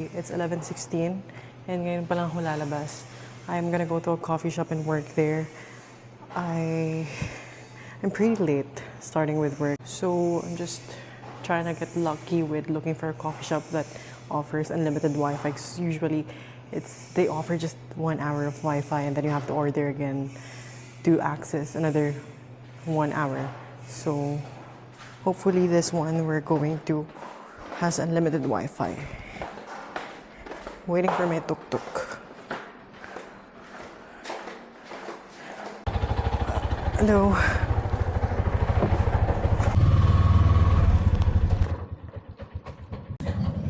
It's 11:16 and ngayon pa lang ako lalabas. I'm gonna go to a coffee shop and work there. I'm pretty late starting with work, so I'm just trying to get lucky with looking for a coffee shop that offers unlimited Wi-Fi. 'Cause usually they offer just 1 hour of Wi-Fi and then you have to order again to access another 1 hour. So hopefully this one we're going to has unlimited Wi-Fi. Waiting for my tuk-tuk. Hello.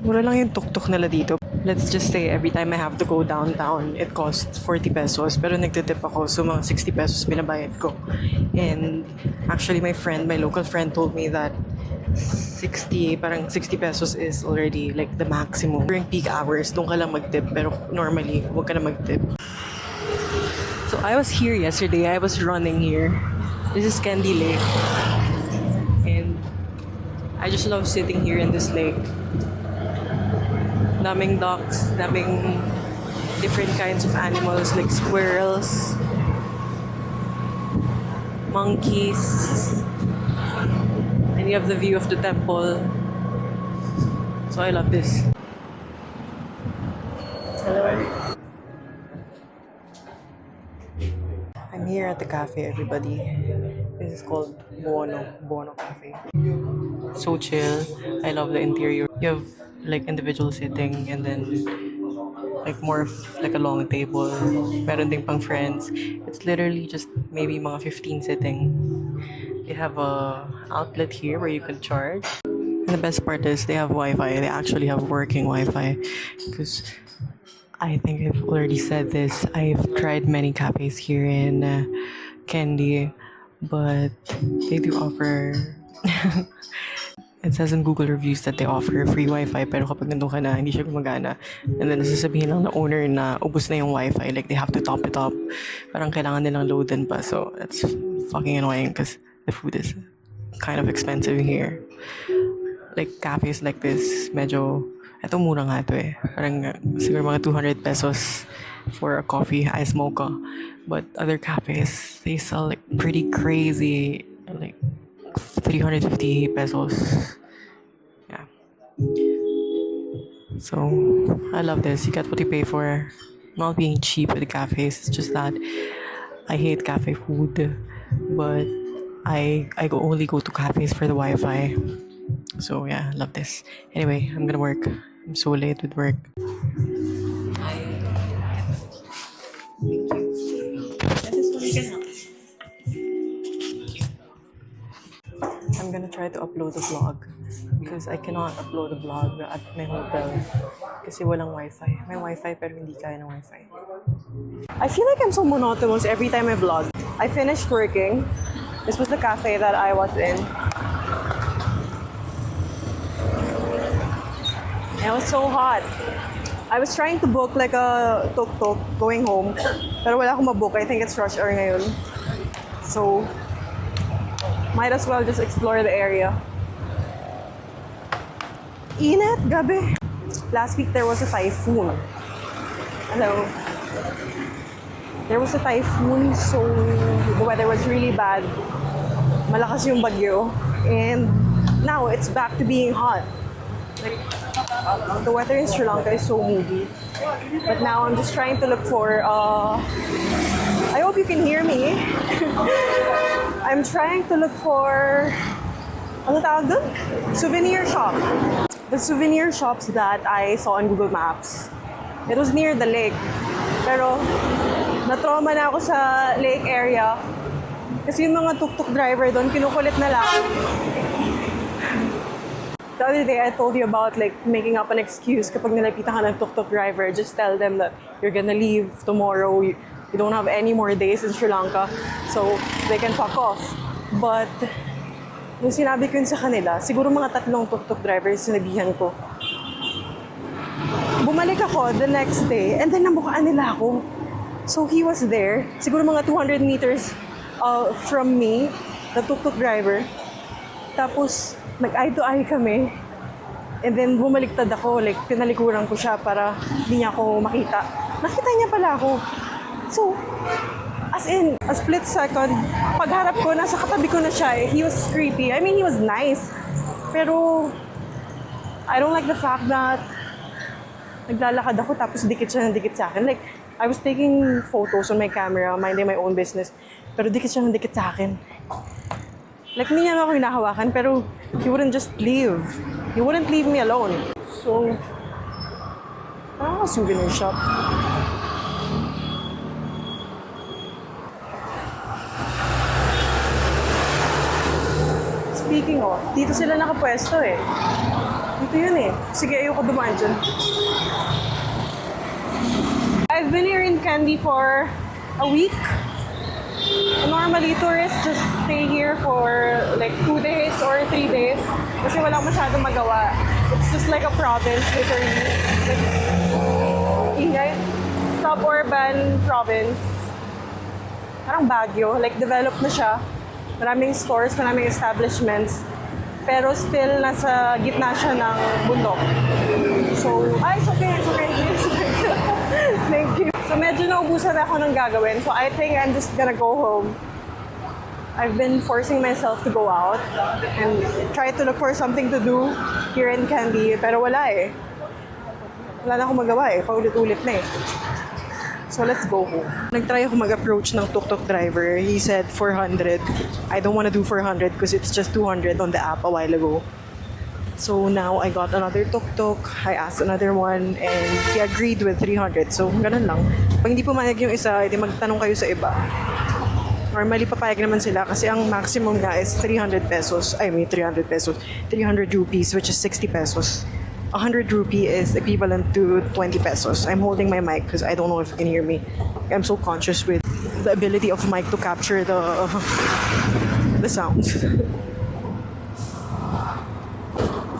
Mura lang yung tuk-tuk nila dito. Let's just say every time I have to go downtown, it costs 40 pesos. Pero nagtitip ako, so mga 60 pesos binabayad ko. And actually my local friend told me that 60 pesos is already like the maximum. During peak hours, doon ka lang mag-tip. Pero normally, huwag ka na mag-tip. So I was here yesterday. I was running here. This is Kandy Lake. And I just love sitting here in this lake. Daming ducks, daming different kinds of animals like squirrels, monkeys, and you have the view of the temple. So I love this. Hello. I'm here at the cafe, everybody. This is called Buono Cafe. So chill. I love the interior. You have like individual sitting and then like more like a long table. Meron ding pang friends. It's literally just maybe mga 15 sitting. They have a outlet here where you can charge. And the best part is they have Wi-Fi. They actually have working Wi-Fi. Because I think I've already said this. I've tried many cafes here in Kandy, but they do offer... It says in Google reviews that they offer free Wi-Fi, pero kapag nandun ka na, hindi siya gumagana. And then nasasabihin lang na owner na ubos na yung Wi-Fi, like they have to top it up. Parang kailangan nilang loadan pa, so that's fucking annoying because the food is kind of expensive here. Like cafes like this, medyo, eto mura nga ito eh. Parang siguro mga 200 pesos for a coffee, ice mocha. But other cafes, they sell like pretty crazy, like 350 pesos. Yeah. So, I love this. You get what you pay for. Not being cheap at the cafes. It's just that I hate cafe food. But I only go to cafes for the Wi-Fi. So, yeah, I love this. Anyway, I'm gonna work. I'm so late with work. Thank you. I'm gonna try to upload a vlog because I cannot upload a vlog at my hotel kasi walang Wi-Fi. May Wi-Fi pero hindi kaya ng Wi-Fi. I feel like I'm so monotonous every time I vlog. I finished working. This was the cafe that I was in. It was so hot. I was trying to book like a tuk-tuk going home pero wala akong mabook. I think it's rush hour ngayon. So, might as well just explore the area. Init, gabi. Last week there was a typhoon. Hello. There was a typhoon, so the weather was really bad. Malakas yung bagyo. And now it's back to being hot. Like, the weather in Sri Lanka is so moody. But now I'm just trying to look for, I hope you can hear me. I'm trying to look for, ano tawag dun? Souvenir shop. The souvenir shops that I saw on Google Maps. It was near the lake. Pero, na-trauma na ako sa lake area. Kasi yung mga tuk-tuk driver doon, kinukulit na lang. The other day, I told you about like making up an excuse kapag nilapitan ka ng tuk-tuk driver. Just tell them that you're gonna leave tomorrow. You don't have any more days in Sri Lanka, so they can fuck off. But, nung sinabi ko yun sa kanila, siguro mga 3 tuk-tuk drivers sinabihan ko. Bumalik ako the next day, and then nabukaan nila ako. So he was there, siguro mga 200 meters from me, the tuk-tuk driver. Tapos, mag-eye to eye kami. And then bumaliktad ako, like pinalikuran ko siya para hindi niya ako makita. Nakita niya pala ako. So, as in, a split second, pagharap ko, nasa katabi ko na siya eh. He was creepy. I mean, he was nice. Pero, I don't like the fact that naglalakad ako tapos dikit siya ng dikit sa akin. Like, I was taking photos on my camera, minding my own business. Pero dikit siya ng dikit sa akin. Like, hindi niya ako hinahawakan, pero he wouldn't just leave. He wouldn't leave me alone. So, parang a souvenir shop. Speaking of, dito sila nakapwesto eh. Dito yun eh. Sige, ayoko dumaan dyan. I've been here in Kandy for a week. Normally, tourists just stay here for like 2 days or 3 days kasi walang masyadong magawa. It's just like a province, literally. Like, ingay. Suburban province. Parang Baguio. Like, developed na siya. Maraming stores, maraming establishments. Pero still, nasa gitna siya ng bundok. So, it's okay. Thank you. So, medyo naubusan ako ng gagawin. So, I think I'm just gonna go home. I've been forcing myself to go out and try to look for something to do here in Kandy. Pero wala eh. Wala na akong magawa eh. Paulit-ulit na eh. So, let's go home. Nag-try ako mag-approach ng tuk-tuk driver. He said 400. I don't want to do 400 because it's just 200 on the app a while ago. So now I got another tuk-tuk. I asked another one and he agreed with 300. So ganun lang. Pag hindi pumayag yung isa, edi magtanong kayo sa iba. Normally papayag naman sila kasi ang maximum nga is 300 pesos. 300 pesos. 300 rupees, which is 60 pesos. 100 rupee is equivalent to 20 pesos. I'm holding my mic because I don't know if you can hear me. I'm so conscious with the ability of mic to capture the sounds.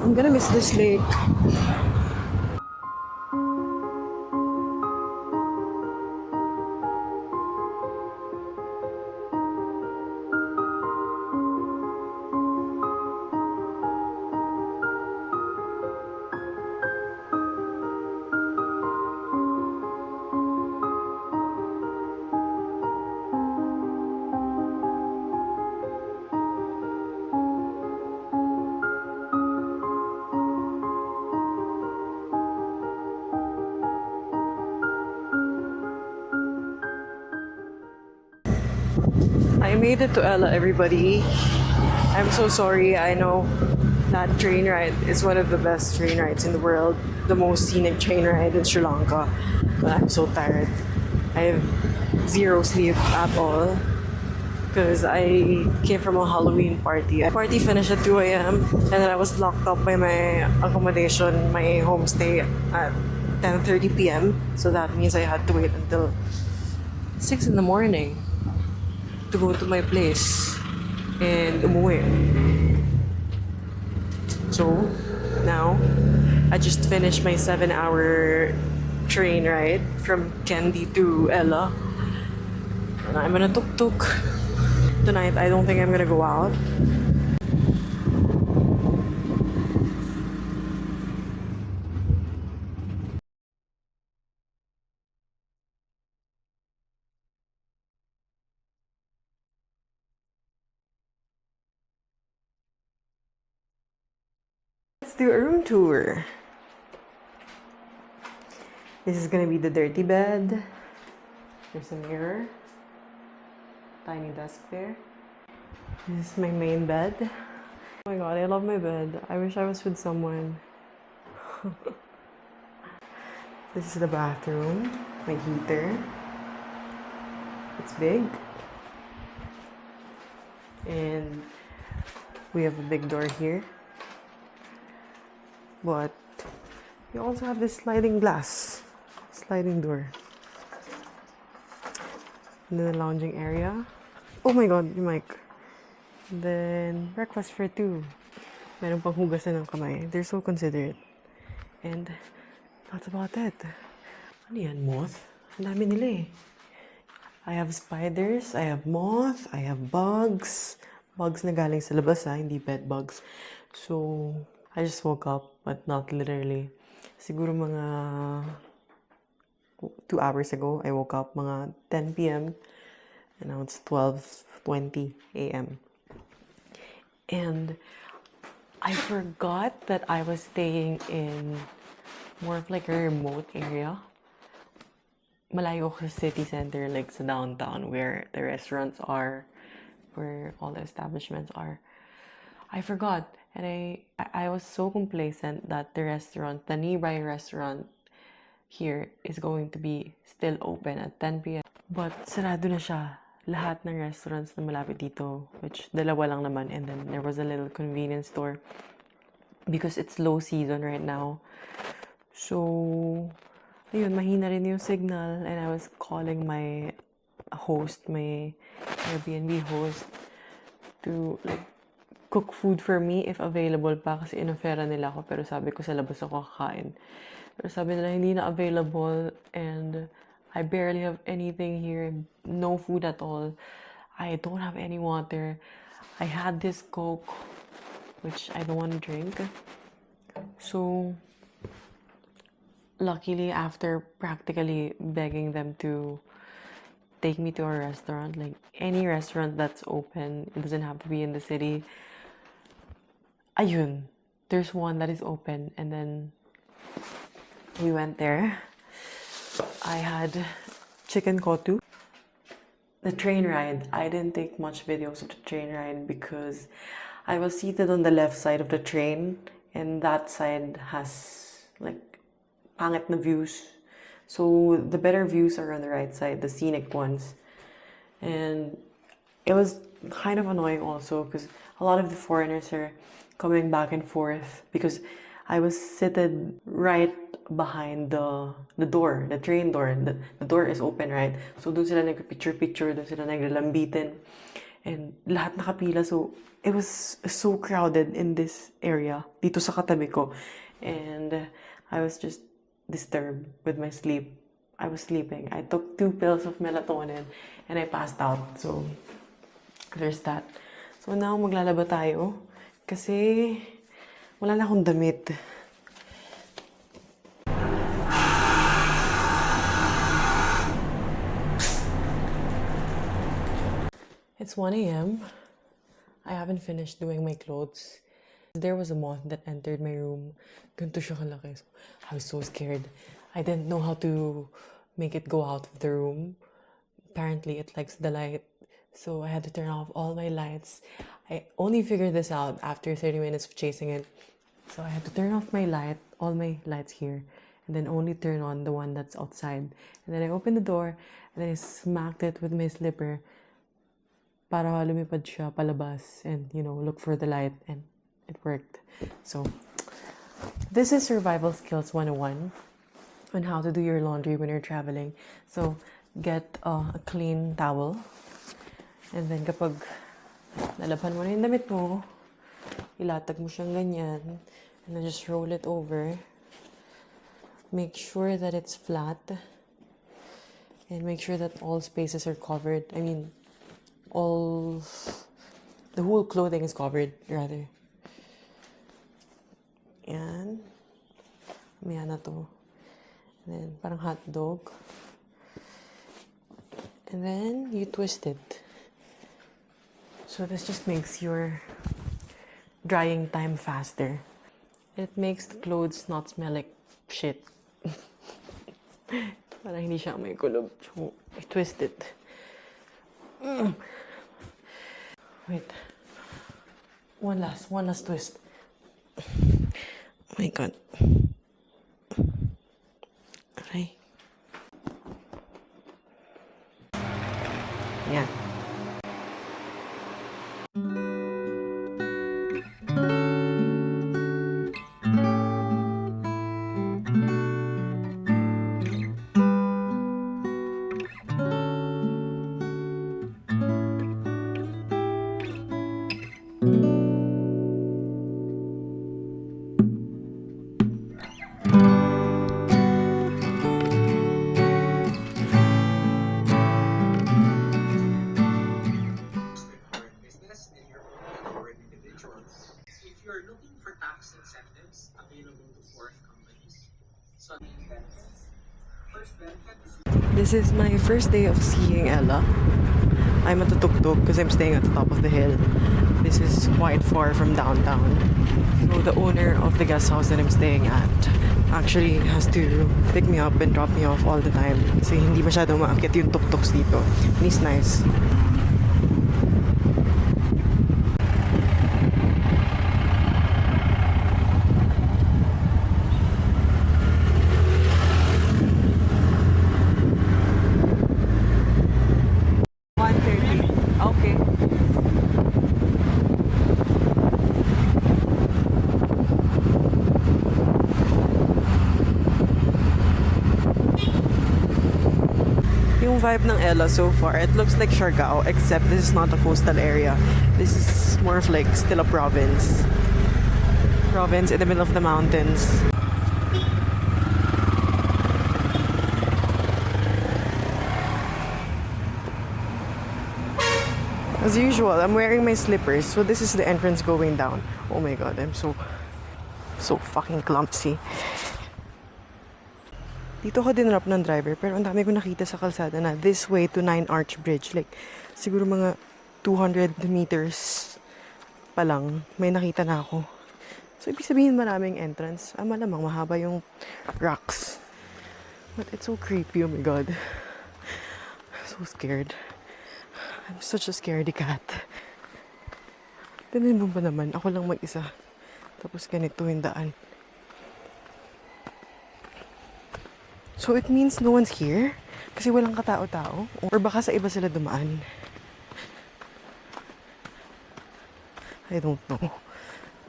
I'm gonna miss this lake. I made it to Ella, everybody. I'm so sorry. I know that train ride is one of the best train rides in the world. The most scenic train ride in Sri Lanka. But I'm so tired. I have zero sleep at all. Because I came from a Halloween party. The party finished at 2 a.m. And then I was locked up by my accommodation, my homestay at 10:30 p.m. So that means I had to wait until 6 in the morning to go to my place and umuwi. So, now, I just finished my 7-hour train ride from Kandy to Ella. And I'm in a tuk-tuk. Tonight, I don't think I'm gonna go out. Let's do a room tour. This is gonna be the dirty bed. There's a mirror. Tiny desk there. This is my main bed. Oh my god, I love my bed. I wish I was with someone. This is the bathroom. My heater. It's big. And we have a big door here. But we also have this sliding glass. Sliding door. And then the lounging area. Oh my god, yung mic. And then breakfast for 2. Meron pang hugasan ng kamay. They're so considerate. And that's about it. Ano yan, moth? Ang dami nila eh. I have spiders, I have moth, I have bugs. Bugs na galing sa labas ha, hindi bed bugs. So, I just woke up, but not literally. Siguro mga 2 hours ago, I woke up mga 10 p.m. and now it's 12:20 a.m. And I forgot that I was staying in more of like a remote area. Malayo ako sa city center, like sa downtown, where the restaurants are, where all the establishments are. I forgot, and I was so complacent that the nearby restaurant here is going to be still open at 10 p.m. But sarado na siya. Lahat ng restaurants na malapit dito, which dalawa lang naman, and then there was a little convenience store because it's low season right now. So, ayun, mahina rin yung signal, and I was calling my host, my Airbnb host, to like cook food for me if available pa, kasi inofera nila ako, pero sabi ko sa labas ako kakain. Pero sabi nila hindi na available, and I barely have anything here, no food at all. I don't have any water. I had this Coke, which I don't want to drink. So, luckily, after practically begging them to take me to a restaurant, like any restaurant that's open, it doesn't have to be in the city. Ayun, there's one that is open, and then we went there. I had chicken kotu. The train ride, I didn't take much videos of the train ride because I was seated on the left side of the train, and that side has like pangit na views. So the better views are on the right side, the scenic ones. And it was kind of annoying also because a lot of the foreigners are coming back and forth because I was seated right behind the door, the train door. The door is open, right? So doon sila nagpicture-picture, doon sila naglalambitin. And lahat nakapila. So it was so crowded in this area, dito sa katabi ko. And I was just disturbed with my sleep. I was sleeping. I took 2 pills of melatonin and I passed out. So there's that. So now maglalaba tayo kasi wala na akong damit. It's 1 a.m. I haven't finished doing my clothes. There was a moth that entered my room. Ganito siya kalaki. So I was so scared. I didn't know how to make it go out of the room. Apparently, it likes the light. So I had to turn off all my lights. I only figured this out after 30 minutes of chasing it. So I had to turn off my light, all my lights here, and then only turn on the one that's outside. And then I opened the door, and then I smacked it with my slipper para lumipad siya palabas and, look for the light, and it worked. So, this is Survival Skills 101 on how to do your laundry when you're traveling. So, get a clean towel, and then kapag nalabhan mo na yung damit mo, ilatag mo siyang ganyan, and then just roll it over. Make sure that it's flat, and make sure that all spaces are covered. I mean, the whole clothing is covered, rather. Yan. Maya na to. And then, parang hot dog. And then, you twist it. So this just makes your drying time faster. It makes the clothes not smell like shit. Parang hindi siya may kulob. So, I twist it. Wait. One last twist. Oh my god. Okay. Yeah. This is my first day of seeing Ella. I'm at the tuk-tuk because I'm staying at the top of the hill. This is quite far from downtown. So the owner of the guest house that I'm staying at actually has to pick me up and drop me off all the time. Kasi hindi masyadong maakit yung tuk-tuks dito. And he's nice. Okay. Yung vibe ng Ella so far, it looks like Siargao, except this is not a coastal area. This is more of like still a province. Province in the middle of the mountains. As usual, I'm wearing my slippers, so this is the entrance going down. Oh my god, I'm so fucking clumsy. Dito ko dinrop ng driver, pero ang dami ko nakita sa kalsada na this way to 9 Arch Bridge. Like, siguro mga 200 meters pa lang, may nakita na ako. So, ibig sabihin maraming entrance. Malamang mahaba yung rocks. But it's so creepy, oh my god. So scared. I'm such a scaredy cat. Tinan mo ba naman, ako lang mag-isa. Tapos ganito yung daan. So it means no one's here? Kasi walang katao-tao? Or baka sa iba sila dumaan? I don't know.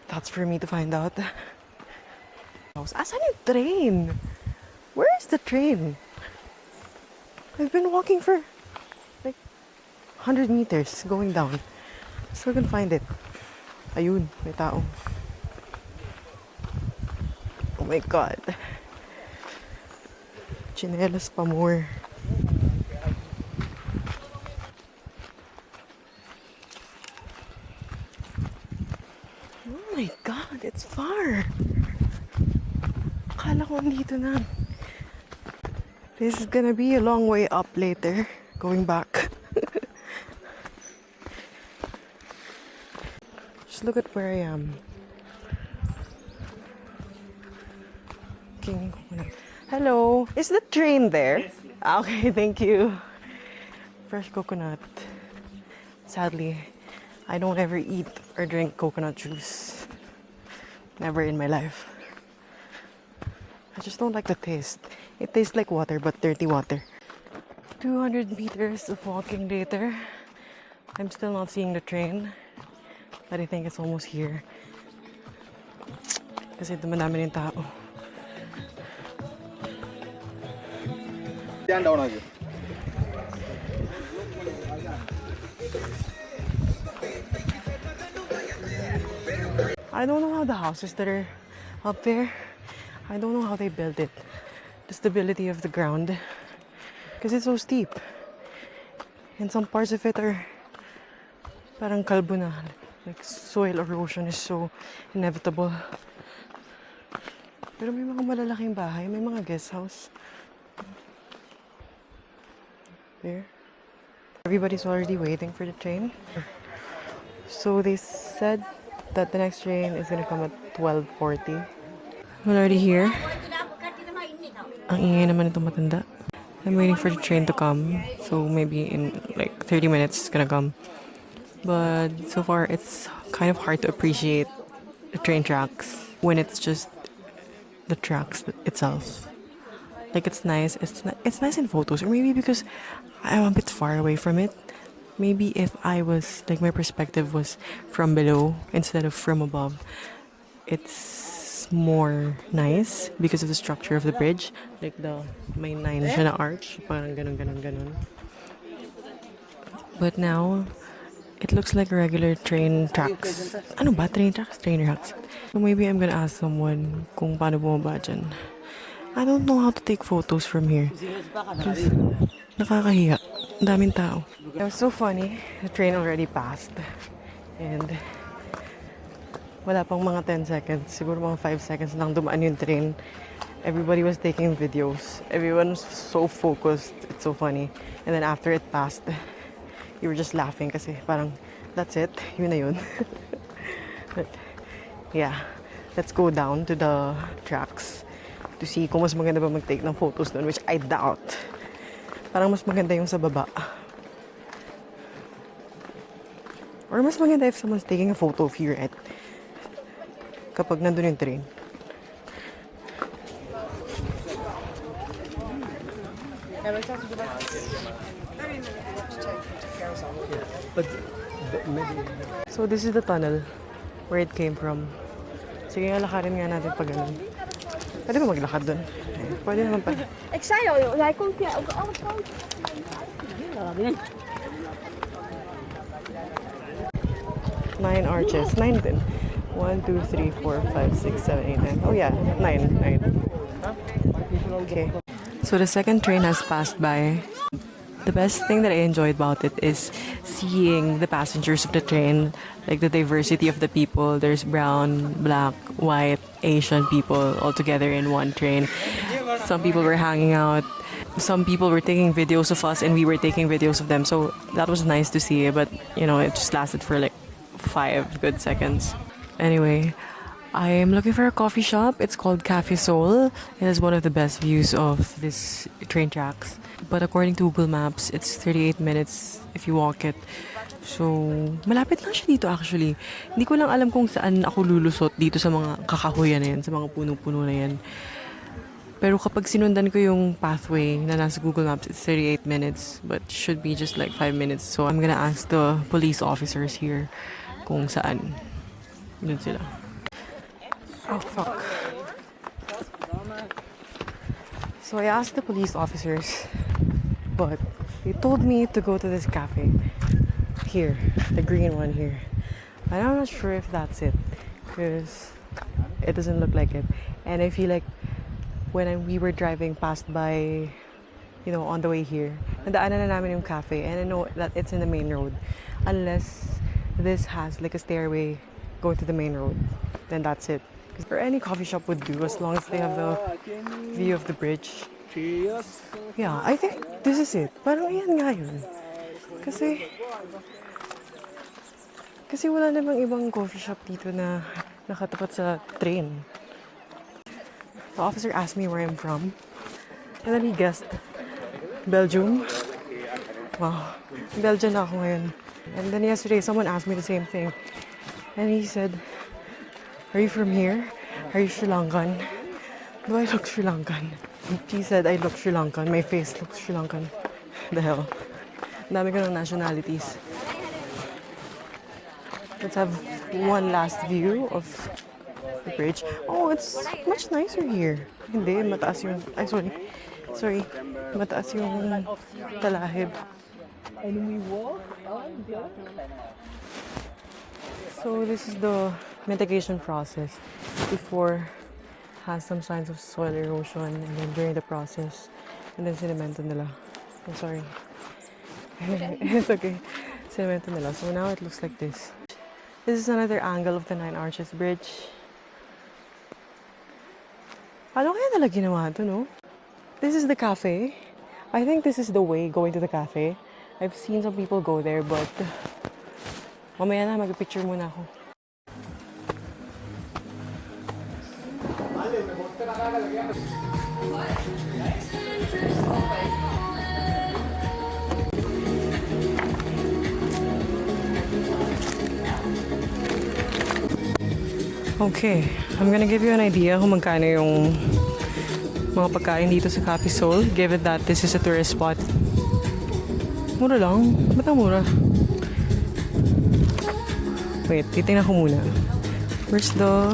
That's for me to find out. Asan yung train? Where is the train? I've been walking for like 100 meters going down. Still can find it. Ayun, may tao. Oh my god. Chinelas pa more. Oh my god, it's far. Akala ko andito na. This is gonna be a long way up later. Going back. Just look at where I am. King coconut. Hello. Is the train there? Yes. Okay, thank you. Fresh coconut. Sadly, I don't ever eat or drink coconut juice. Never in my life. I just don't like the taste. It tastes like water, but dirty water. 200 meters of walking later. I'm still not seeing the train. But I think it's almost here. Kasi dumadami yung tao. I don't know how the houses that are up there, I don't know how they built it. The stability of the ground. Because it's so steep. And some parts of it are parang kalbo na. Like soil erosion is so inevitable. Pero may mga malalaking bahay, may mga guest house. There. Everybody's already waiting for the train. So they said that the next train is gonna come at 12:40. I'm already here. Ang ingay naman itong matanda. I'm waiting for the train to come. So maybe in like 30 minutes it's gonna come. But so far, it's kind of hard to appreciate the train tracks when it's just the tracks itself. Like it's nice. It's nice in photos, or maybe because I'm a bit far away from it. Maybe if I was like my perspective was from below instead of from above, it's more nice because of the structure of the bridge. Like may 9 siya na arch, parang ganun. But now, it looks like regular train tracks. Ano ba? Train tracks? Train tracks. So maybe I'm gonna ask someone kung paano bumaba dyan. I don't know how to take photos from here. Just, nakakahiya. Ang daming tao. It was so funny. The train already passed. And wala pang mga 10 seconds. Siguro mga 5 seconds lang dumaan yung train. Everybody was taking videos. Everyone was so focused. It's so funny. And then after it passed, you were just laughing kasi parang, that's it. Yun na yun. But, yeah. Let's go down to the tracks to see kung mas maganda ba mag-take ng photos doon, which I doubt. Parang mas maganda yung sa baba. Or mas maganda if someone's taking a photo of you, right? Kapag nandun yung train. So this is the tunnel where it came from. Sige nga, lakarin nga natin pag ganun. Pwede ba maglakad dun? Pwede naman pa. Ik zei al, hij komt hier ook alle kanten. 9 arches. 9 din. 1, 2, 3, 4, 5, 6, 7, 8, 9. Oh yeah, 9. Okay. So the second train has passed by. The best thing that I enjoyed about it is seeing the passengers of the train, like the diversity of the people. There's brown, black, white, Asian people all together in one train. Some people were hanging out. Some people were taking videos of us and we were taking videos of them. So that was nice to see, but you know, it just lasted for like 5 good seconds. Anyway, I'm looking for a coffee shop. It's called Cafe Soul. It has one of the best views of this train tracks. But according to Google Maps, it's 38 minutes if you walk it. So, malapit lang siya dito actually. Hindi ko lang alam kung saan ako lulusot dito sa mga kakahuyan na yan, sa mga puno-puno na yan. Pero kapag sinundan ko yung pathway na nasa Google Maps, it's 38 minutes. But should be just like 5 minutes. So, I'm gonna ask the police officers here kung saan. Doon sila. Oh, fuck. So I asked the police officers, but they told me to go to this cafe. Here, the green one here. And I'm not sure if that's it, because it doesn't look like it. And I feel like when we were driving past by, you know, on the way here, nadaanan na namin yung cafe, and I know that it's in the main road. Unless this has like a stairway going to the main road, then that's it. Or any coffee shop would do as long as they have the view of the bridge. Yeah, I think this is it. Parang yan nga yun. Kasi wala namang ibang coffee shop dito na nakatapat sa train. The officer asked me where I'm from. And then he guessed Belgium. Wow, Belgian na ako ngayon. And then yesterday someone asked me the same thing. And he said, "Are you from here? Are you Sri Lankan? Do I look Sri Lankan?" She said, "I look Sri Lankan. My face looks Sri Lankan." The hell. Dami ko ng nationalities. Let's have one last view of the bridge. Oh, it's much nicer here. Hindi, mataas yung... Ay, sorry. Mataas yung talahib. And we walk on the... So this is the mitigation process. Before, has some signs of soil erosion, and then during the process, and then sinemento nila. I'm sorry. It's okay. Sinemento nila. So now it looks like this. This is another angle of the 9 Arches Bridge. Paano kaya nila ginawa ito, no? This is the cafe. I think this is the way going to the cafe. I've seen some people go there, but mamaya na, mag-picture muna ako. Okay, I'm gonna give you an idea kung magkano yung mga pagkain dito sa Cafe Soul, given that this is a tourist spot. Mura lang. Ba't ang mura? Wait, titingnan ko muna. Where's the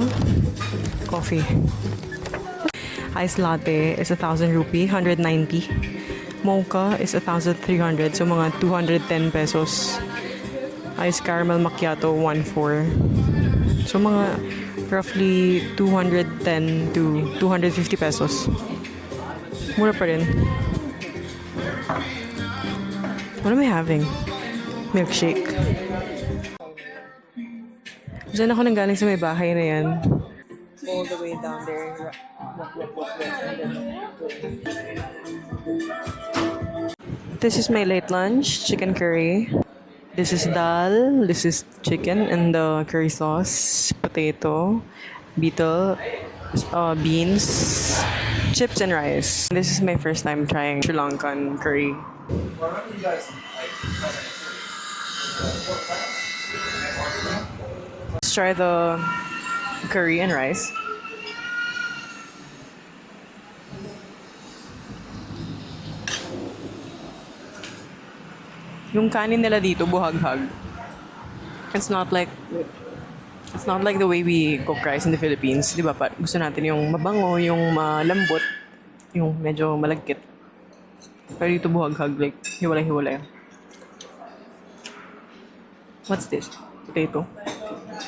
coffee? Iced latte is 1,000 rupee, 190. Mocha is 1,300, so mga 210 pesos. Iced caramel macchiato, 1,400. So mga roughly 210 to 250 pesos. Mura pa rin. What am I having? Milkshake. Diyan ako nanggaling sa may bahay na yan. All the way down there. This is my late lunch, chicken curry. This is dal, this is chicken and the curry sauce, potato, beetle, beans, chips and rice. This is my first time trying Sri Lankan curry. Let's try the curry and rice. Yung kanin nila dito buhaghag. It's not like the way we cook rice in the Philippines, 'di ba? Gusto natin yung mabango, yung malambot, yung medyo malagkit. Pero dito buhaghag, like hiwalay-hiwalay. What's this? Potato.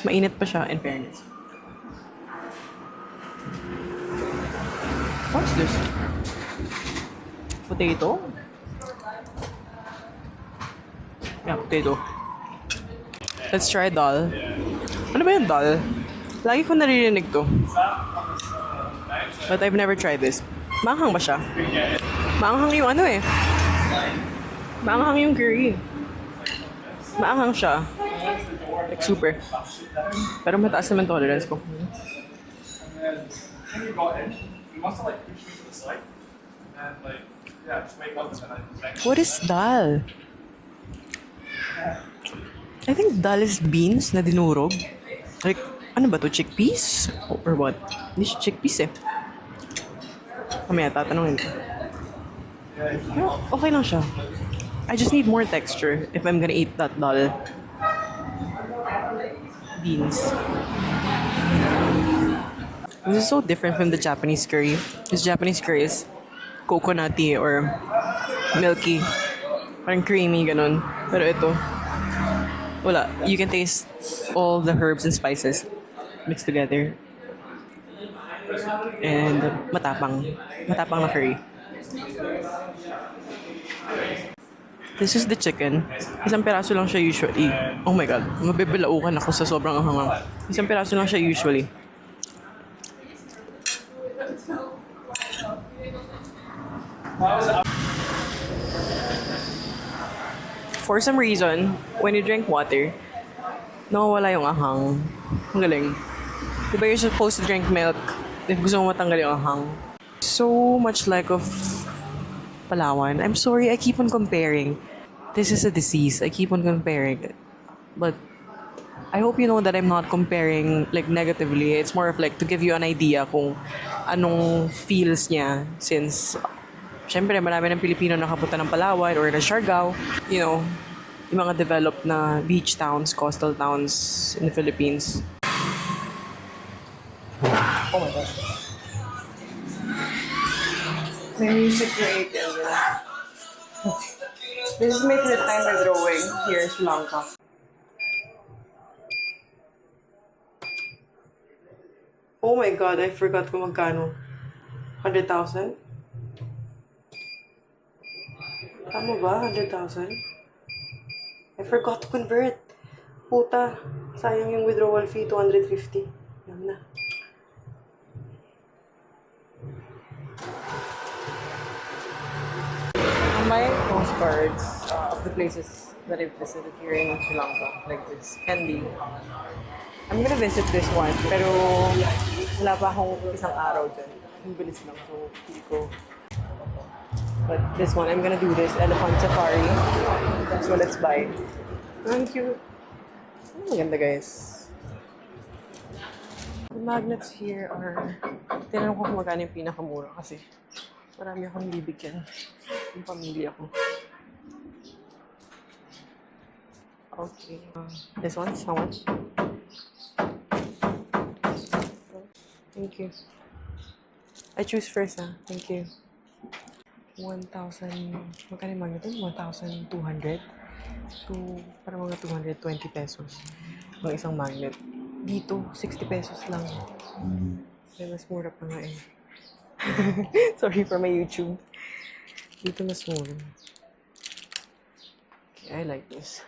Mainit pa siya, in fairness. What's this? Potato? Yeah, potato. Let's try dal. Ano ba yung dal? Lagi ko naririnig to. But I've never tried this. Maanghang ba siya? Maanghang yung ano eh. Maanghang yung curry. Maanghang siya. Like super. Pero mataas naman tolerance ko. What is dal? I think dal is beans na dinurog. Like, ano ba to? Chickpeas? Or what? Hindi siya chickpeas eh. Mamaya, tatanungin ko. Pero okay lang siya. I just need more texture if I'm gonna eat that dal. Beans. This is so different from the Japanese curry. This Japanese curry is coconutty or milky. Parang creamy, ganun. Pero ito, wala. You can taste all the herbs and spices mixed together. And matapang. Matapang na curry. This is the chicken. Isang piraso lang siya usually. Oh my god, mabibilaukan ako sa sobrang hangang. Isang piraso lang siya usually. For some reason, when you drink water, nawawala yung ahang. Ang galing. Diba you're supposed to drink milk if gusto mo matanggal yung ahang? So much like of Palawan. I'm sorry, I keep on comparing. This is a disease. I keep on comparing it. But I hope you know that I'm not comparing like negatively. It's more of like to give you an idea kung anong feels niya since syempre marami ng Pilipino nakapunta ng Palawan or ng Siargao. You know, yung mga developed na beach towns, coastal towns in the Philippines. Oh my God. May music creative. This is my third time by drawing here in Sri Lanka. Oh my God, I forgot kung magkano. 100,000? Tama ba? 100,000? I forgot to convert. Puta, sayang yung withdrawal fee, 250. Yan na. My postcards of the places that I've visited here in Sri Lanka, like this Kandy. I'm gonna visit this one, pero wala pa akong isang araw dyan. Ang bilis lang, so hindi ko. But this one, I'm gonna do this elephant safari. So let's buy. Ang cute. Maganda guys. The magnets here are, tinanong ko kung magkano yung pinakamura kasi marami akong bibigyan. Yung pamilya ko. Okay. This one's how much? Thank you. I choose first, ah. Thank you. 1,000. Magkano yung magnet? 1,200. So, parang mga 220 pesos. Ang isang magnet. Dito, 60 pesos lang. Kaya mas mura pa nga eh. Sorry for my YouTube. Dito mas mura. Okay, I like this.